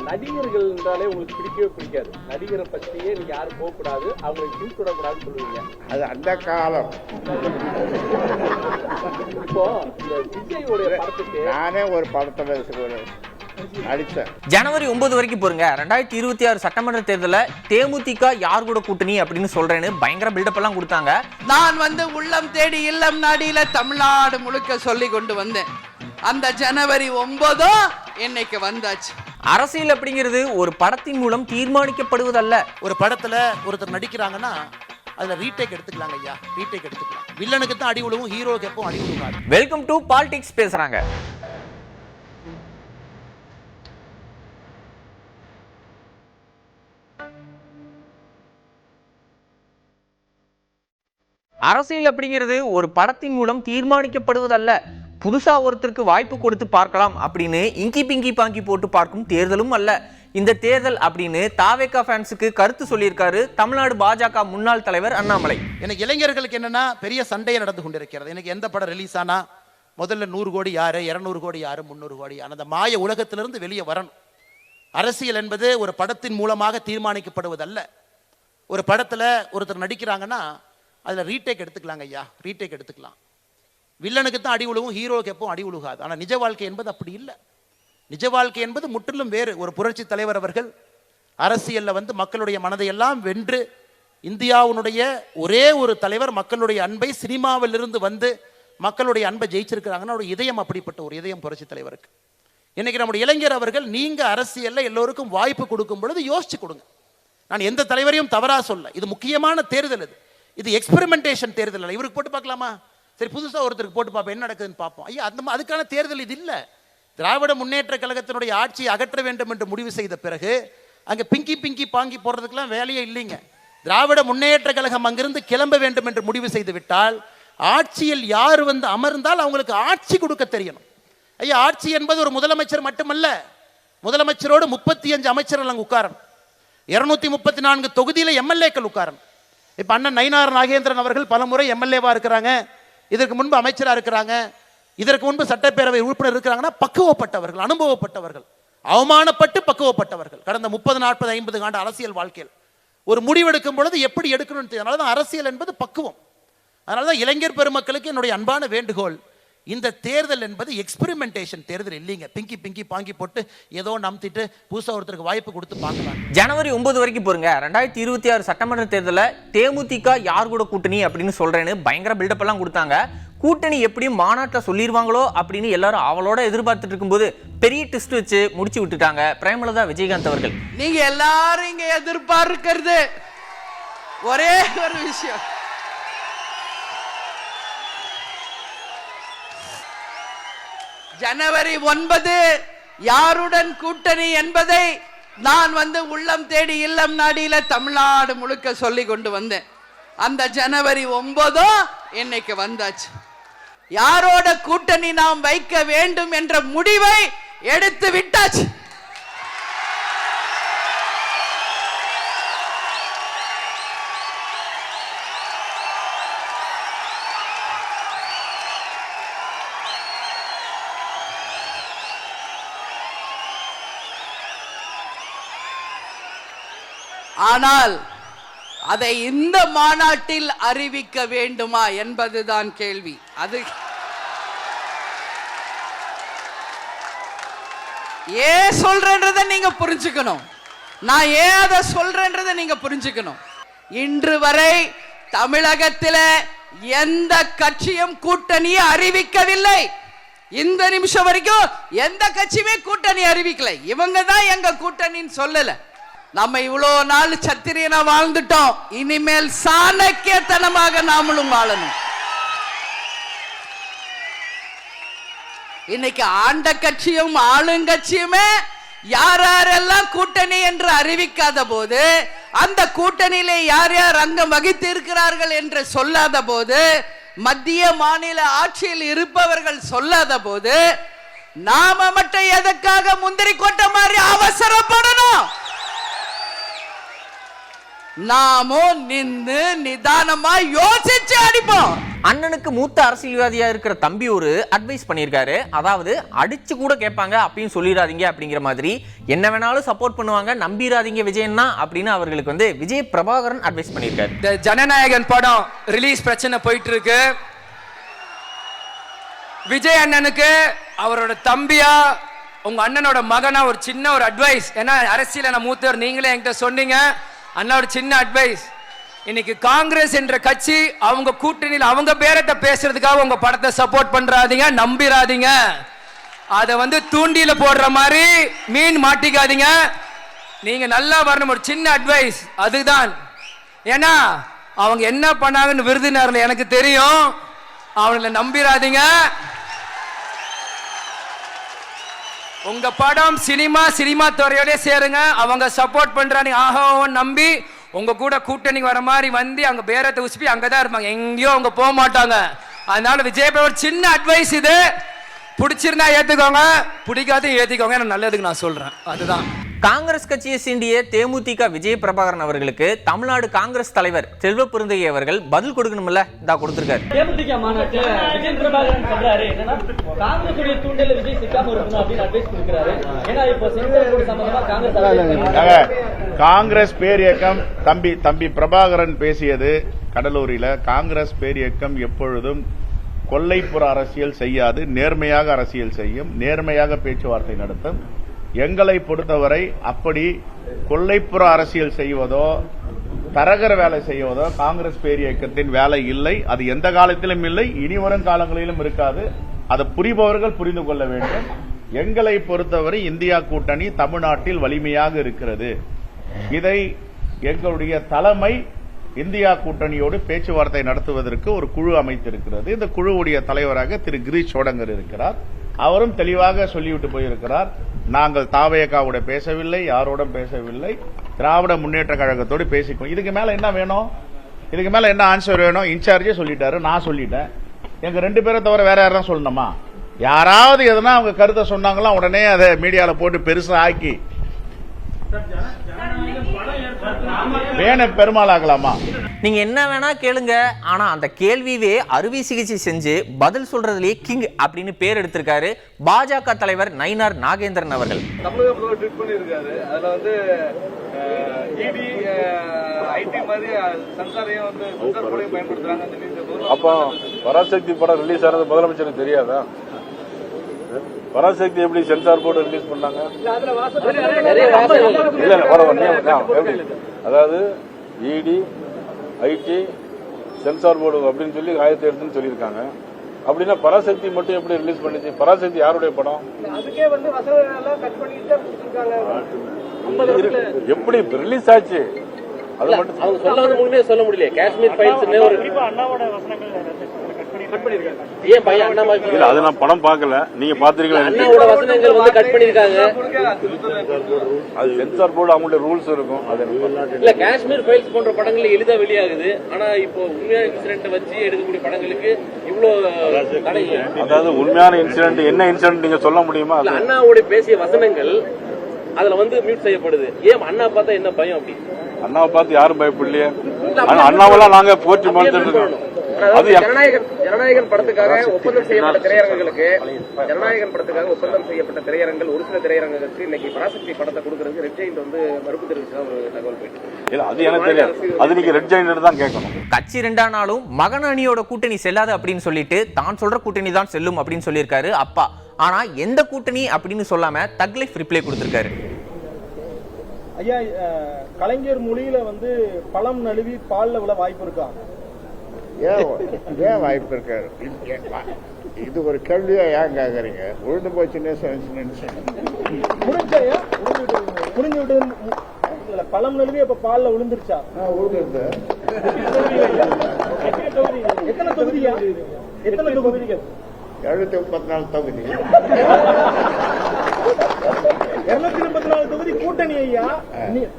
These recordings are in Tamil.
நடிகர்கள் என்றாலே உங்களுக்கு பிடிக்கவே பிடிக்காது. நடிகரை பற்றியே நீங்க யாரும் போகக்கூடாது, அவங்களுக்கு பின்தொடரக்கூடாதுன்னு சொல்லுவீங்க. அது அந்த காலம். இப்போ இந்த விஜயோடைய படத்துக்கு நானே ஒரு படத்துல நடிச்சேன். ஜனவரி 9 வரைக்கும் போருங்க. 2026 சட்டமன்ற தேர்தலில் தேமுதிக யார் கூட கூட்டணி அப்படின்னு சொல்றேன்னு பயங்கர பில்டப் எல்லாம் கொடுத்தாங்க. நான் உள்ளம் தேடி இல்லம் நாடியில தமிழ்நாடு முழுக்க சொல்லி கொண்டு வந்தேன். அந்த ஜனவரி 9 இன்னைக்கு வந்தாச்சு. அரசியல் அப்படிங்கிறது ஒரு படத்தின் மூலம் தீர்மானிக்கப்படுவதல்ல. ஒரு படத்துல ஒருத்தர் நடிக்கிறாங்கன்னா அதுல ரீடேக் எடுத்துக்கலாங்க ஐயா, ரீடேக் எடுத்துக்கலாம். வில்லனுக்கு தான் அடி விழுவும், ஹீரோக்கு எப்பவும் அடி விழுவாது. வெல்கம் டு பாலிடிக்ஸ் பேசுறாங்க. அரசியல் அப்படிங்கிறது ஒரு படத்தின் மூலம் தீர்மானிக்கப்படுவதல்ல. புதுசா ஒருத்தருக்கு வாய்ப்பு கொடுத்து பார்க்கலாம் அப்படின்னு இங்கி பிங்கி பாங்கி போட்டு பார்க்கும் தேர்தலும் அல்ல இந்த தேர்தல் அப்படின்னு தாவேகா ஃபேன்ஸுக்கு கருத்து சொல்லியிருக்காரு தமிழ்நாடு பாஜக முன்னாள் தலைவர் அண்ணாமலை. எனக்கு இளைஞர்களுக்கு என்னன்னா பெரிய சண்டையை நடந்து கொண்டிருக்கிறது. எனக்கு எந்த படம் ரிலீஸ் ஆனா முதல்ல 100 கோடி யாரு, 200 கோடி யாரு, 300 கோடி, அந்த மாய உலகத்திலிருந்து வெளியே வரணும். அரசியல் என்பது ஒரு படத்தின் மூலமாக தீர்மானிக்கப்படுவதல்ல. ஒரு படத்துல ஒருத்தர் நடிக்கிறாங்கன்னா அதுல ரீடேக் எடுத்துக்கலாங்க ஐயா, ரீடேக் எடுத்துக்கலாம். வில்லனுக்கு தான் அடி விழுவும், ஹீரோக்கு எப்பவும் அடி விழுகாது. ஆனால் நிஜ வாழ்க்கை என்பது அப்படி இல்லை. நிஜ வாழ்க்கை என்பது முற்றிலும் வேறு. ஒரு புரட்சி தலைவர் அவர்கள் அரசியலில் மக்களுடைய மனதையெல்லாம் வென்று இந்தியாவுடைய ஒரே ஒரு தலைவர் மக்களுடைய அன்பை சினிமாவிலிருந்து மக்களுடைய அன்பை ஜெயிச்சிருக்கிறாங்கன்னா அவருடைய இதயம் அப்படிப்பட்ட ஒரு இதயம் புரட்சி தலைவருக்கு. இன்னைக்கு நம்முடைய இளைஞர் அவர்கள் நீங்க அரசியலில் எல்லோருக்கும் வாய்ப்பு கொடுக்கும் பொழுது யோசிச்சு கொடுங்க. நான் எந்த தலைவரையும் தவறா சொல்ல. இது முக்கியமான தேர்தல். இது எக்ஸ்பெரிமெண்டேஷன் தேர்தல் இல்லை. இவருக்கு போட்டு பார்க்கலாமா, சரி புதுசாக ஒருத்தருக்கு போட்டு பார்ப்போம் என்ன நடக்குதுன்னு பார்ப்போம். ஐயா அதுக்கான தேர்தல் இது இல்லை. திராவிட முன்னேற்ற கழகத்தினுடைய ஆட்சியை அகற்ற வேண்டும் என்று முடிவு செய்த பிறகு அங்கே பிங்கி பாங்கி போடுறதுக்கெல்லாம் வேலையே இல்லைங்க. திராவிட முன்னேற்ற கழகம் அங்கிருந்து கிளம்ப வேண்டும் என்று முடிவு செய்து விட்டால் ஆட்சியில் யார் அமர்ந்தால் அவங்களுக்கு ஆட்சி கொடுக்க தெரியணும். ஐயா ஆட்சி என்பது ஒரு முதலமைச்சர் மட்டுமல்ல. முதலமைச்சரோடு 35 அமைச்சர்கள் அங்கே உட்காரணும். 234 தொகுதியில் எம்எல்ஏக்கள் உட்காரணும். இப்போ அண்ணன் நயினார் நாகேந்திரன் அவர்கள் பல முறை எம்எல்ஏவா இருக்கிறாங்க, இதற்கு முன்பு அமைச்சராக இருக்கிறாங்க, இதற்கு முன்பு சட்டப்பேரவை உறுப்பினர் இருக்கிறாங்கன்னா பக்குவப்பட்டவர்கள், அனுபவப்பட்டவர்கள், அவமானப்பட்டு பக்குவப்பட்டவர்கள். கடந்த 30, 40, 50 ஆண்டு அரசியல் வாழ்க்கையில் ஒரு முடிவெடுக்கும் பொழுது எப்படி எடுக்கணும்னு தெரியும். அதனால தான் அரசியல் என்பது பக்குவம். அதனால தான் இளைஞர் பெருமக்களுக்கு என்னுடைய அன்பான வேண்டுகோள், இந்த தேர்தல் என்பது எக்ஸ்பெரிமெண்டேஷன் தேர்தல் இல்லைங்க. பிங்கி பாங்கி போட்டு ஏதோ நம்பிட்டு புதுசா ஒருத்தருக்கு வாய்ப்பு கொடுத்து பார்க்கலாம். ஜனவரி 9 வரைக்கும் போருங்க. 2026 சட்டமன்ற தேர்தலில் தேமுதிக யார் கூட கூட்டணி அப்படின்னு சொல்றேன்னு பயங்கர பில்டப் எல்லாம் கொடுத்தாங்க. கூட்டணி எப்படியும் மாநாட்டில் சொல்லிடுவாங்களோ அப்படின்னு எல்லாரும் அவளோட எதிர்பார்த்துட்டு இருக்கும்போது பெரிய டெஸ்ட் வச்சு முடிச்சு விட்டுட்டாங்க பிரேமலதா விஜயகாந்த் அவர்கள். நீங்க எல்லாரும் இங்க எதிர்பார்க்கிறது ஒரே ஒரு விஷயம், ஜனவரி 9 யாருடன் கூட்டணி என்பதை நான் உள்ளம் தேடி இல்லம் நாடியில தமிழ்நாடு முழுக்க சொல்லி கொண்டு வந்தேன். அந்த ஜனவரி 9 இன்னைக்கு வந்தாச்சு. யாரோட கூட்டணி நாம் வைக்க வேண்டும் என்ற முடிவை எடுத்து விட்டாச்சு. ஆனால் அதை இந்த மாநாட்டில் அறிவிக்க வேண்டுமா என்பதுதான் கேள்வி. அது ஏன் சொல்றேன்றதை நீங்க புரிஞ்சுக்கணும். நான் ஏன் அதை சொல்றேன்றதை நீங்க புரிஞ்சுக்கணும். இன்று வரை தமிழகத்தில் எந்த கட்சியும் கூட்டணியை அறிவிக்கவில்லை. இந்த நிமிஷம் வரைக்கும் எந்த கட்சியுமே கூட்டணி அறிவிக்கல. இவங்க தான் எங்க கூட்டணின்னு சொல்லல. நம்ம இவ்வளோ நாள் சத்திரியனா வாழ்ந்துட்டோம், இனிமேல் சாணக்கியத்தனமாக நாமளும் வாழணும். இன்னைக்கு ஆண்ட கட்சியும் ஆளுங்கட்சியுமே யாரெல்லாம் கூட்டணி என்று அறிவிக்காத போது, அந்த கூட்டணியில யார் யார் அங்கம் வகித்து இருக்கிறார்கள் என்று சொல்லாத போது, மத்திய மாநில ஆட்சியில் இருப்பவர்கள் சொல்லாத போது, நாம மட்டும் எதற்காக முந்திரி கொட்ட மாதிரி அவசரப்படணும்? நாமோ நின்னு நிதானமா யோசிச்சு அடிப்போம். அண்ணனுக்கு மூத்த அரசியல்வாதியா இருக்கிற தம்பி ஒரு அட்வைஸ் பண்ணியிருக்காரு. அதாவது அடிச்சு கூட கேட்பாங்க அப்படின்னு சொல்லிடாதீங்க அப்படிங்கிற மாதிரி, என்ன வேணாலும் சப்போர்ட் பண்ணுவாங்க, நம்பிராதீங்க விஜயன்னா அப்படின்னு அவர்களுக்கு வந்து விஜய் பிரபாகரன் அட்வைஸ் பண்ணியிருக்காரு. இந்த ஜனநாயகன் படம் ரிலீஸ் பிரச்சனை போயிட்டு இருக்கு. விஜய் அண்ணனுக்கு அவரோட தம்பியா உங்க அண்ணனோட மகனா ஒரு சின்ன ஒரு அட்வைஸ். ஏன்னா அரசியல் மூத்தவர், நீங்களே என்கிட்ட சொன்னீங்க. அண்ணா ஒரு சின்ன அட்வைஸ். இன்னைக்கு காங்கிரஸ் என்ற கட்சி அவங்க கூட்டணியில் அவங்க பேரத்தை பேசுறதுக்காக உங்க படத்தை சப்போர்ட் பண்றாதீங்க, நம்பிராதீங்க. அதை வந்து தூண்டியில போடுற மாதிரி மீன் மாட்டிக்காதீங்க. நீங்க நல்லா வரணும், ஒரு சின்ன அட்வைஸ் அதுதான். ஏன்னா அவங்க என்ன பண்ணாங்கன்னு விருதுநகர்ல எனக்கு தெரியும். அவங்கள நம்பிராதீங்க. உங்க படம் சினிமா துறையோட சேருங்க. அவங்க சப்போர்ட் பண்றாங்க ஆஹோன்னு நம்பி உங்க கூட கூட்டணி வர மாதிரி வந்து அங்க பேரத்தை உசுப்பி அங்கதான் இருப்பாங்க, எங்கேயோ அவங்க போக மாட்டாங்க. அதனால விஜய் ஒரு சின்ன அட்வைஸ் இது. பிடிச்சிருந்தா ஏத்துக்கோங்க, பிடிக்காத ஏத்திக்கோங்க. நல்லதுக்கு நான் சொல்றேன். அதுதான். காங்கிரஸ் கட்சியை சீண்டிய தேமுதிக விஜய் பிரபாகரன் அவர்களுக்கு தமிழ்நாடு காங்கிரஸ் தலைவர் செல்வ பெருந்தகை அவர்கள் பதில் கொடுக்கணும்ல, இதா கொடுத்திருக்காரு. தேமுதிக மாநாட்டில் விஜய் பிரபாகரன் சொல்றாரு என்னன்னா, காங்கிரஸ் தூண்டில விஜய் சிக்காம இருக்கணும் அப்படின்னு அட்வைஸ் கொடுக்கிறாரு. ஏன்னா இப்போ சென்சார் போர்டு சம்பந்தமா காங்கிரஸ் பேரியக்கம் தம்பி பிரபாகரன் பேசியது கடலூரில. காங்கிரஸ் பேரியக்கம் எப்பொழுதும் கொல்லைப்புற அரசியல் செய்யாது, நேர்மையாக அரசியல் செய்யும், நேர்மையாக பேச்சுவார்த்தை நடத்தும். எங்களை பொறுத்தவரை அப்படி கொல்லைப்புற அரசியல் செய்வதோ தரகர வேலை செய்வதோ காங்கிரஸ் பேரியக்கத்தின் வேலை இல்லை. அது எந்த காலத்திலும் இல்லை, இனி வரும் காலங்களிலும் இருக்காது. அதை புரிபவர்கள் புரிந்து கொள்ள வேண்டும். எங்களை பொறுத்தவரை இந்தியா கூட்டணி தமிழ்நாட்டில் வலிமையாக இருக்கிறது. இதை எங்களுடைய தலைமை இந்தியா கூட்டணியோடு பேச்சுவார்த்தை நடத்துவதற்கு ஒரு குழு அமைத்திருக்கிறது. இந்த குழுவுடைய தலைவராக திரு கிரீஷ் சோடங்கர் இருக்கிறார். அவரும் தெளிவாக சொல்லிவிட்டு போயிருக்கிறார், நாங்கள் தாவேகாவோட பேசவில்லை, யாரோட பேசவில்லை, திராவிட முன்னேற்ற கழகத்தோடு பேசிக்கோ. இதுக்கு மேல என்ன வேணும்? இதுக்கு மேல என்ன ஆன்சர் வேணும்? இன்சார்ஜே சொல்லிட்டாரு, நான் சொல்லிட்டேன். எங்க 2 பேரை தவிர வேற யாரும் சொல்லணுமா? யாராவது எதனா அவங்க கருத்தை சொன்னாங்களா உடனே அதை மீடியால போட்டு பெருசா ஆக்கி வேண பெருமாள் ஆகலாமா? நீங்க என்ன வேணா கேளுங்க, ஆனா அந்த கேள்வியே அறுவை சிகிச்சை செஞ்சு பதில் சொல்றதுலயே கிங் அப்படின்னு பேர் எடுத்திருக்காரு பாஜக தலைவர் நயினார் நாகேந்திரன் அவர்கள். தமிழக முதல்வர் ட்வீட் பண்ணியிருக்காரு. அதுல வந்து இடி ஐடி மாதிரி சென்சாரையும் வந்து சென்சார் போர்டையும் பயன்படுத்துறாங்க. அப்போ பராசக்தி படம் ரிலீஸ் ஆனது முதலமைச்சருக்கு தெரியாதா? பராசக்தி எப்படி சென்சார் போர்டு ரிலீஸ் பண்ணாங்க? அதாவது இடி ஐடி சென்சார் போர்டு அப்படின்னு சொல்லி ஆயத்தை எடுத்துன்னு சொல்லியிருக்காங்க. அப்படின்னா பராசக்தி மட்டும் எப்படி ரிலீஸ் பண்ணிச்சு? பராசக்தி யாருடைய படம்? எப்படி ரிலீஸ் ஆச்சு? அது மட்டும் அவங்க சொல்லாத முன்னே சொல்ல முடியல. காஷ்மீர் ஃபைல்ஸ்னு ஒரு ஏன் பையன் அண்ணா இல்ல, அது நான் படம் பார்க்கல, நீங்க பாத்திருக்கீங்களா? அண்ணாவோட வசனங்கள் வந்து கட் பண்ணிருக்காங்க. அது சென்சார் போர்டு அவங்களுடைய ரூல்ஸ் இருக்கும். அது இல்ல, காஷ்மீர் ஃபைல்ஸ் போன்ற படங்கள் எளிதா வெளியாகுது. ஆனா இப்போ உண்மையான இன்சிடென்ட் வச்சு எடுக்கக்கூடிய படங்களுக்கு இவ்வளவு தடை. அதாவது உண்மையான இன்சிடென்ட் என்ன இன்சிடென்ட் நீங்க சொல்ல முடியுமா? அண்ணாவோட பேசிய வசனங்கள் அதுல வந்து மியூட் செய்யப்படுது. ஏன் அண்ணா பார்த்தா என்ன பயம்? அப்படி அண்ணாவை பார்த்து யாரும் பயப்படலையே. அண்ணாவெல்லாம் நாங்க போற்றி பார்த்துட்டு இருக்கோம். ஜனநாயகன் படத்துக்காக ஒப்பந்தம் செய்யப்பட்ட திரையரங்குகளுக்கு திரையரங்குகள் ஒரு சில திரையரங்குகளுக்கு இன்னைக்கு பராசக்தி படத்தை கொடுக்கறதுக்கு ரெட் ஜெயிண்ட் வந்து மறுப்பு தெரிவிச்சா ஒரு தகவல் போயிட்டு. அது எனக்கு தெரியாது, அது நீங்க ரெட் ஜெயிண்ட் தான் கேட்கணும். கட்சி 2 மகன் அணியோட கூட்டணி செல்லாது அப்படின்னு சொல்லிட்டு தான் சொல்ற கூட்டணி தான் செல்லும் அப்படின்னு சொல்லியிருக்காரு அப்பா. ஆனா எந்த கூட்டணி அப்படின்னு சொல்லாம தக் லைஃப் ரிப்ளை கொடுத்திருக்காரு. ஐயா, கலைஞர் மொழியில வந்து பழம் நழுவி பால்ல விழ வாய்ப்பு இருக்கா? ஏன் வாய்ப்பு இருக்காரு? இது ஒரு கேள்வியா ஏன் கேக்குறீங்க? உழுந்து போச்சுன்னே புரிஞ்சு விட்டு பழம் நழுவி அப்ப பால்ல விழுந்துருச்சா? உழுந்து எத்தனை தொகுதியா? எத்தனை தொகுதிகள்? 234 தொகுதி. 234 தொகுதி கூட்டணி. ஐயா,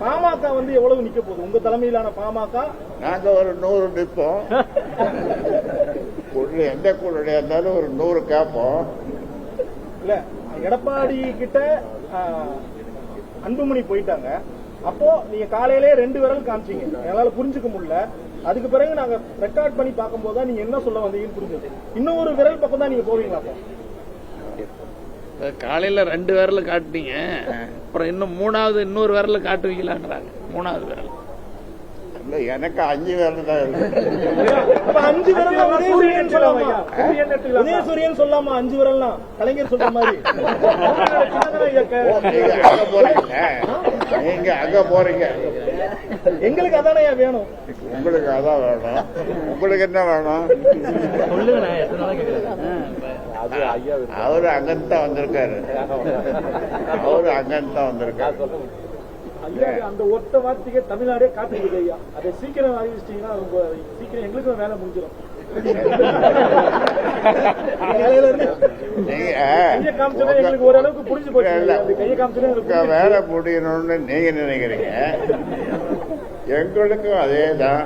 பாமக வந்து எவ்வளவு நிக்க போகுது உங்க தலைமையிலான பாமக? நாங்க ஒரு 100 நிற்போம். எந்த கூட்டணியா இருந்தாலும் ஒரு 100 கேட்போம். இல்ல, எடப்பாடி கிட்ட அன்புமணி போயிட்டாங்க. அப்போ நீங்க காலையிலே 2 விரல் காமிச்சீங்க, என்னால புரிஞ்சுக்க முடியல. அதுக்கு பிறகு நாங்க ரெக்கார்ட் பண்ணி பார்க்கும்போது தான் நீங்க என்ன சொல்ல வந்தீங்கன்னு புரிஞ்சது. இன்னும் ஒரு விரல் பக்கம் தான் நீங்க போவீங்களா? காலையில 2 விரல காட்டுனீங்க, அப்புறம் இன்னும் இன்னொரு விரல காட்டுவீங்களான்றாங்க. 3வது விரல் எனக்கு 5 விரல் தான் இருக்கு. 5 விரல் உதயசூரியன் சொல்லலாமா? உதயசூரியன் சொல்லாமா? 5 விரல்லாம் கலைஞர் சொல்ற மாதிரி. நீங்க அங்க போறீங்க, எங்களுக்கு அதானே வேணும். உங்களுக்கு அதான் வேணும். உங்களுக்கு என்ன வேணும்? அவரு அங்கத்தான் வந்திருக்காரு. ஐயா, அந்த ஒத்த வார்த்தைக்கு தமிழ்நாடே காத்துக்கிட்டு ஐயா. அதை சீக்கிரம் அறிவிச்சிட்டீங்கன்னா ரொம்ப சீக்கிரம் எங்களுக்கும் வேலை முடிஞ்சிடும். கையை காமிச்சோன்னா எங்களுக்கு ஓரளவுக்கு புரிஞ்சு போச்சு. கையை காமிச்சோன்னா வேலை முடியணும்னு நீங்க நினைக்கிறீங்க, எங்களுக்கும் அதேதான்.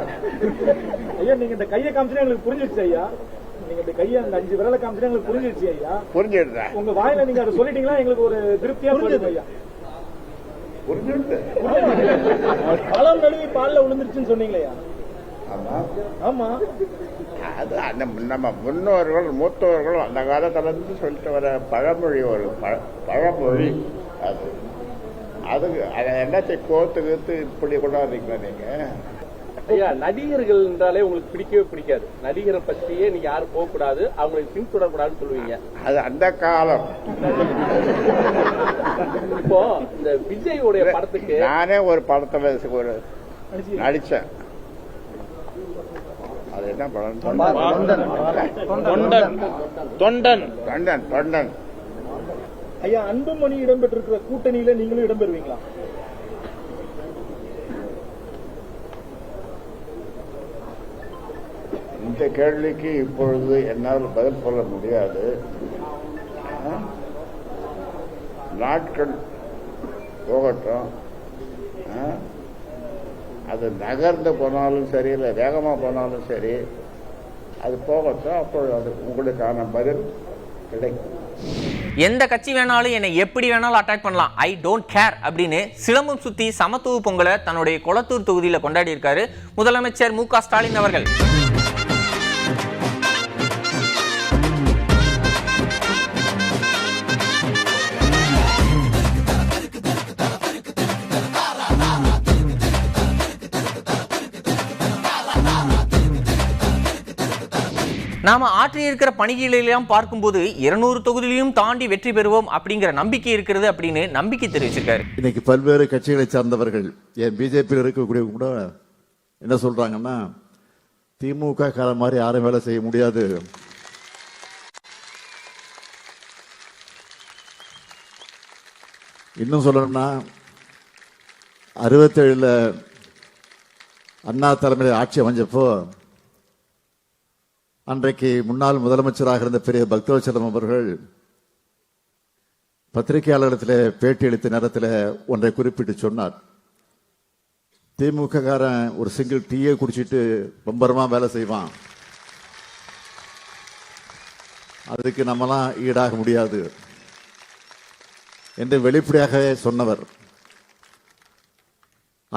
ஐயா, நீங்க இந்த கையை காமிச்சோன்னா எங்களுக்கு புரிஞ்சிருச்சு ஐயா. நீங்க இந்த கையை அந்த 5 விரலை காமிச்சோன்னா எங்களுக்கு புரிஞ்சிருச்சு ஐயா. புரிஞ்சிடுறேன். உங்க வாயில நீங்க அதை சொல்லிட்டீங்கன்னா எங்களுக்கு ஒரு திருப்தியா புரியுது ஐயா. பழம் நழுவி பால்ல விழுந்துருச்சுன்னு சொன்னீங்களே. ஆமா, அது நம்ம முன்னோர்கள் மூத்தவர்கள் அந்த காலத்துல இருந்து சொல்லிட்டு வர பழமொழி, ஒரு பழமொழி. அதுக்கு அதை எல்லாத்தையும் கோத்து இப்படி கொண்டாடுறீங்களா நீங்க? ஐயா, நடிகர்கள் என்றாலே உங்களுக்கு பிடிக்கவே பிடிக்காது. நடிகரை பற்றியே நீங்க யாரும் போகக்கூடாது, அவங்களை பின்தொடரக்கூடாதுன்னு சொல்லுவீங்க. அது அந்த காலம். இப்போ இந்த விஜயோடைய படத்துக்கு நானே ஒரு படத்துல ஒரு நடிச்சேன். அது என்ன படம்? தொண்டன். ஐயா, அன்புமணி இடம்பெற்றிருக்கிற கூட்டணியில நீங்களும் இடம்பெறுவீங்களா? இந்த கேள்விக்கு இப்பொழுது என்னால் பதில் சொல்ல முடியாது. நாட்கள் போகட்டும். அது நகர்ந்து போனாலும் சரி, இல்லை வேகமாக போனாலும் சரி, அது போகட்டும். அப்பொழுது அது உங்களுக்கான பதில் கிடைக்கும். எந்த கட்சி வேணாலும் என்னை எப்படி வேணாலும் அட்டாக் பண்ணலாம், ஐ டோன்ட் கேர் அப்படின்னு சிலம்பம் சுத்தி சமத்துவ பொங்கலை தன்னுடைய கொளத்தூர் தொகுதியில கொண்டாடி இருக்காரு முதலமைச்சர் மு.க. ஸ்டாலின் அவர்கள். நாம ஆற்றியிருக்கிற பணிகளெல்லாம் பார்க்கும்போது 200 தொகுதியிலையும் தாண்டி வெற்றி பெறுவோம் அப்படிங்கிற நம்பிக்கை இருக்கிறது அப்படின்னு நம்பிக்கை தெரிவிச்சிருக்காரு. இன்னைக்கு பல்வேறு கட்சிகளை சார்ந்தவர்கள், ஏன் பிஜேபியில் இருக்கக்கூடிய கூட என்ன சொல்றாங்கன்னா, திமுக காலம் மாதிரி யாரும் வேலை செய்ய முடியாது, இன்னும் சொல்லணும்னா 67 அண்ணா தலைமையில் ஆட்சி அமைஞ்சப்போ அன்றைக்கு முன்னாள் முதலமைச்சராக இருந்த பெரிய பக்தவச்சலம் அவர்கள் பத்திரிகையாளர்களிடத்தில் பேட்டி அளித்த நேரத்தில் ஒன்றை குறிப்பிட்டு சொன்னார். திமுக காரன் ஒரு சிங்கிள் டீயை குடிச்சிட்டு பம்பரமா வேலை செய்வான், அதுக்கு நம்மலாம் ஈடாக முடியாது என்று வெளிப்படையாக சொன்னவர்.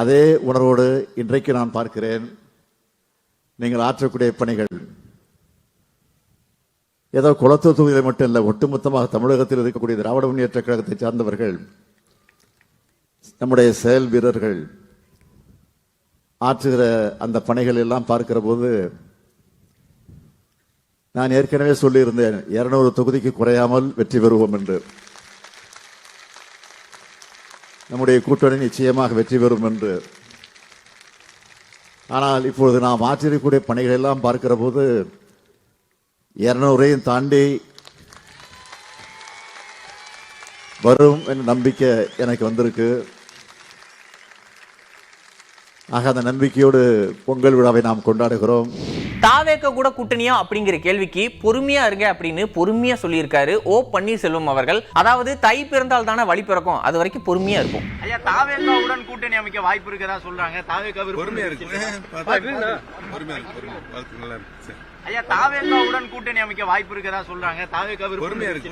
அதே உணர்வோடு இன்றைக்கு நான் பார்க்கிறேன். நீங்கள் ஆற்றக்கூடிய பணிகள் ஏதோ குளத்தூர் தொகுதியில் மட்டும் இல்லை, ஒட்டுமொத்தமாக தமிழகத்தில் இருக்கக்கூடிய திராவிட முன்னேற்ற கழகத்தை சார்ந்தவர்கள், நம்முடைய செயல் வீரர்கள் ஆற்றுகிற அந்த பணிகள் எல்லாம் பார்க்கிற போது நான் ஏற்கனவே சொல்லியிருந்தேன், 200 தொகுதிக்கு குறையாமல் வெற்றி பெறுவோம் என்று. நம்முடைய கூட்டணி நிச்சயமாக வெற்றி பெறும் என்று. ஆனால் இப்பொழுது நாம் ஆற்றிருக்கக்கூடிய பணிகள் எல்லாம் பார்க்கிற போது 200ஐயும் தாண்டி வரும் என்ற நம்பிக்கை எனக்கு வந்திருக்கு. ஆக அந்த நம்பிக்கையோடு பொங்கல் விழாவை நாம் கொண்டாடுகிறோம். தாவேக கூட கூட்டணியா அப்படிங்கிற கேள்விக்கு பொறுமையா இருங்க அப்படின்னு பொறுமையா சொல்லியிருக்காரு ஓ பன்னீர்செல்வம் அவர்கள். அதாவது தை பிறந்தால் தானே வழி பிறக்கும், அது வரைக்கும் பொறுமையா இருக்கும். ஐயா, தாவேகாவுடன் கூட்டணி அமைக்க வாய்ப்பு இருக்கிறதா சொல்றாங்க. தாவேகா பொறுமையா இருக்கு. ஐயா, தாவேகாவுடன் கூட்டணி அமைக்க வாய்ப்பு இருக்கிறதா சொல்றாங்க. தாவேகா பொறுமையா இருக்கு.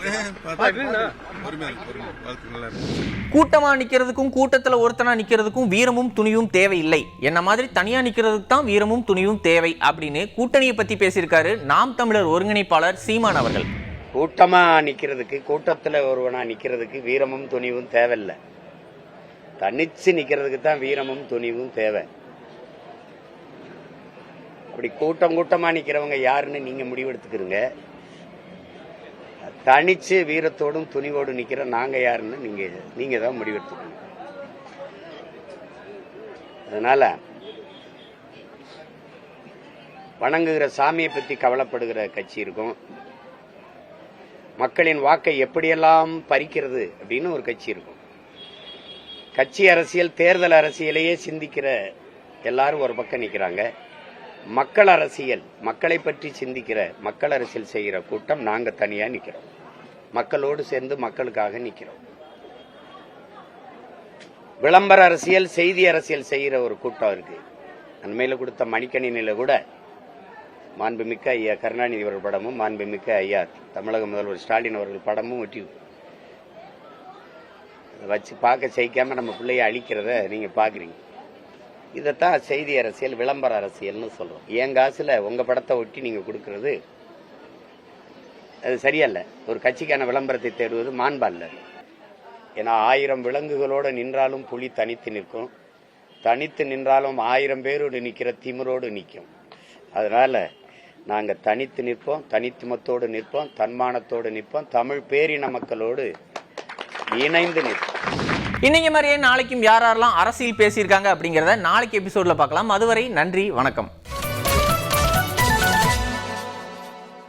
கூட்டமா நிக்கிறதுக்கும் கூட்டத்துல ஒருத்தனா நிக்கிறதுக்கும் வீரமும் துணிவும் தேவையில்லை, என்ன மாதிரி தனியா நிக்கிறதுக்கு தான் வீரமும் துணிவும் தேவை அப்படின்னு கூட்டணியை பத்தி பேசியிருக்காரு நாம் தமிழர் ஒருங்கிணைப்பாளர் சீமான் அவர்கள். கூட்டமா நிக்கிறதுக்கு, கூட்டத்துல ஒருவனா நிக்கிறதுக்கு வீரமும் துணிவும் தேவையில்லை, தனிச்சு நிக்கிறதுக்கு தான் வீரமும் துணிவும் தேவை. அப்படி கூட்டமா நிக்கிறவங்க யாருன்னு நீங்க முடிவெடுத்துக்கிறீங்க. தனிச்சு வீரத்தோடும் துணிவோடு நிக்கிற நாங்க யாருன்னு நீங்க தான் முடிவெடுத்துக்கணும். அதனால வணங்குகிற சாமியை பத்தி கவலைப்படுகிற கட்சி இருக்கும், மக்களின் வாக்கை எப்படியெல்லாம் பறிக்கிறது அப்படின்னு ஒரு கட்சி இருக்கும். கட்சி அரசியல், தேர்தல் அரசியலையே சிந்திக்கிற எல்லாரும் ஒரு பக்கம் நிக்கிறாங்க. மக்கள் அரசியல், மக்களை பற்றி சிந்திக்கிற மக்கள் அரசியல் செய்கிற கூட்டம் நாங்க தனியா நிக்கிறோம், மக்களோடு சேர்ந்து மக்களுக்காக நிக்கிறோம். விளம்பர அரசியல், செய்தி அரசியல் செய்கிற ஒரு கூட்டம் இருக்கு. அண்மையில கொடுத்த மணிக்கணினில கூட மாண்புமிக்க ஐயா கருணாநிதி அவர்கள் படமும், மாண்புமிக்க ஐயா தமிழக முதல்வர் ஸ்டாலின் அவர்கள் படமும் ஒட்டி வச்சு பார்க்க செய்யாம நம்ம பிள்ளைய அழிக்கிறத நீங்க பாக்குறீங்க. இதைத்தான் செய்தி அரசியல், விளம்பர அரசியல்னு சொல்றோம். என் காசுல உங்க படத்தை ஒட்டி நீங்க கொடுக்கறது அது சரியல்ல. ஒரு கட்சிக்கான விளம்பரத்தை தேடுவது மாண்பா இல்ல. ஏன்னா 1000 விலங்குகளோடு நின்றாலும் புலி தனித்து நிற்கும், தனித்து நின்றாலும் 1000 பேரோடு நிற்கிற திமிரோடு நிற்கும். அதனால நாங்க தனித்து நிற்போம், தனித்துவத்தோடு நிற்போம், தன்மானத்தோடு நிற்போம், தமிழ் பேரின மக்களோடு இணைந்து நிற்போம். இன்னைக்கு மாதிரியே நாளைக்கும் யாரெல்லாம் அரசியல் பேசியிருக்காங்க அப்படிங்கிறத நாளைக்கு எபிசோட்ல பார்க்கலாம். அதுவரை நன்றி, வணக்கம்.